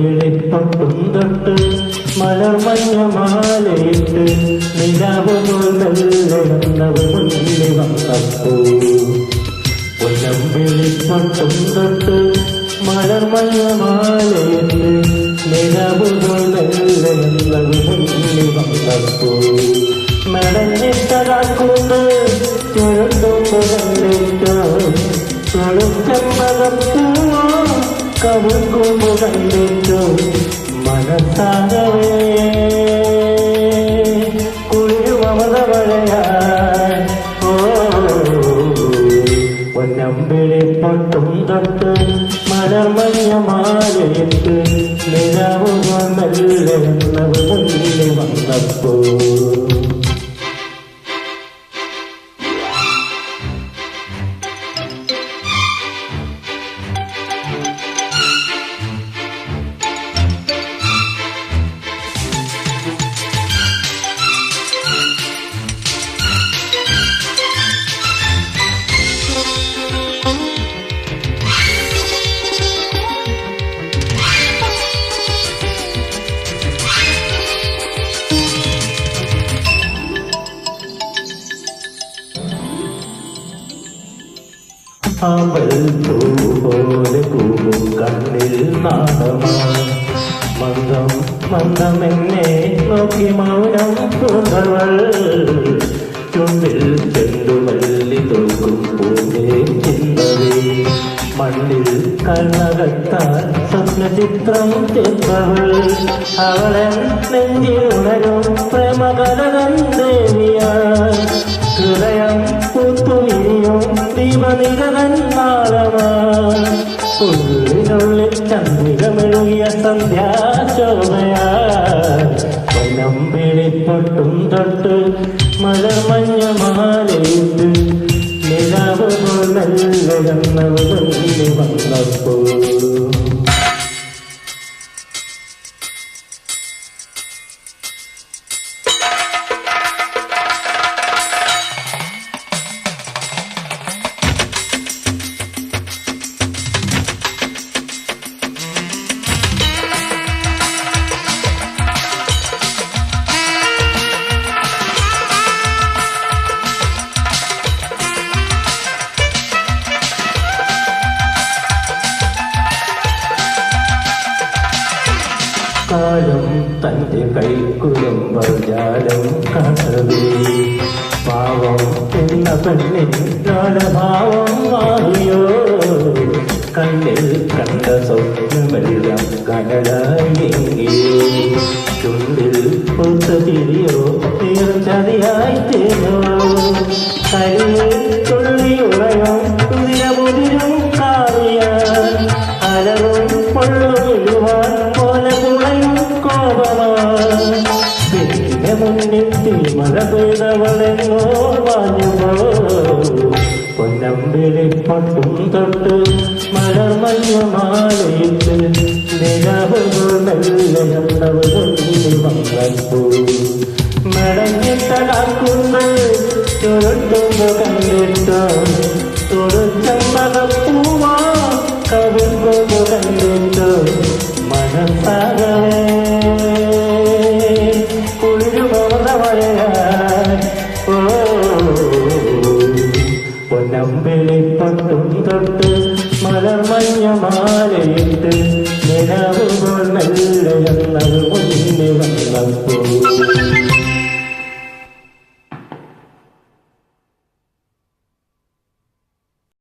പൊന്നമ്പിളിപ്പൊട്ടും തൊട്ട് മലർമഞ്ഞമാലയിട്ട് നിലാവുന്നവർ മുന്നിൽ വന്നപ്പോ പൊന്നമ്പിളിപ്പൊട്ടും തൊട്ട് മലർമഞ്ഞമാലയിട്ട് നിലാവുന്നവർ മുന്നിൽ വന്നപ്പോ മെടഞ്ഞിട്ടതാക്കൊണ്ട് ചുരുണ്ടുമ്പോ കണ്ടിട്ടോ ചെമ്പകപ്പൂവോ കവുങ്ങുമ്പോ കണ്ടിട്ടോ മനസ്സാകവേ കുളിരു മമത മഴയാൻ ഓ പൊന്നമ്പിളിപ്പൊട്ടും തൊട്ട് മലർമഞ്ഞമാലയിട്ട് നിലാവുകൾ മെല്ലെന്നവർ മുന്നിൽ വന്നപ്പോ ആമ്പൽ പോലെ പൂവും കണ്ണിൽ നാടമാണ് മന്ദം മന്ദമെന്നെ നോക്കി മൗനം പൂണ്ടവൾ ചുണ്ടിൽ ചെണ്ടുമല്ലി തോക്കും പൂവേ ചിന്തവേ മണ്ണിൽ കണ്ണകത്താൻ സ്വപ്നചിത്രം ചെന്നവൾ അവളെ നെഞ്ചിൽ ഉണരും പ്രേമകലകം ദേവിയാൽ ഹൃദയം പൂത്തുമിരിയും ദീപനിരകൻ നാളമാള്ളിനുള്ളിൽ ചന്ദ്രികമെഴുകിയ സന്ധ്യാശോഭയാ പൊന്നമ്പിളിപ്പൊട്ടും തൊട്ട് മലർമഞ്ഞമാലയിട്ട് നിലാവുകൾ മെല്ലെന്നവർ മുന്നിൽ വന്നപ്പോ കാലം തന്റെ കൈക്കുലമ്പൽ ജാലം കടവേ പാവം എന്ന പെണ്ണിൻ കാലഭാവം മാറിയോ കണ്ണിൽ കണ്ട സ്വപ്നമെല്ലാം കനലായെങ്കിയോ ചുണ്ടിൽ പൊത്ത തിരിയോ തീർച്ചയായി തേനോ കരിയിൽ തുള്ളിയുറയോ കുതിരമുതിരും കാറിയാൻ അലവും പൊള്ളുവാൻ പിന്നെ മുന്നിൽ തീമഴ പെയ്തവളെങ്ങോ വാഞ്ഞുപോ പൊന്നമ്പിളിപ്പൊട്ടും തൊട്ട് മലർമഞ്ഞമാലയിട്ട് നിലാവുകൾ മെല്ലെന്നവർ മുന്നിൽ വന്നപ്പോ മെടഞ്ഞിട്ടടാക്കുമ്പോൾ ചുരുട്ടുമ്പോ കണ്ടിട്ടോ ചെമ്പകപ്പൂവാ കവിൾക്കുമ്പോ കണ്ടിട്ടോ മനസ്സാകവേ പൊന്നമ്പിളിപ്പൊട്ടും തൊട്ട് മലർമഞ്ഞമാലയിട്ട് നിലാവുകൾ മെല്ലെന്നവർ മുന്നിൽ വന്നപ്പോ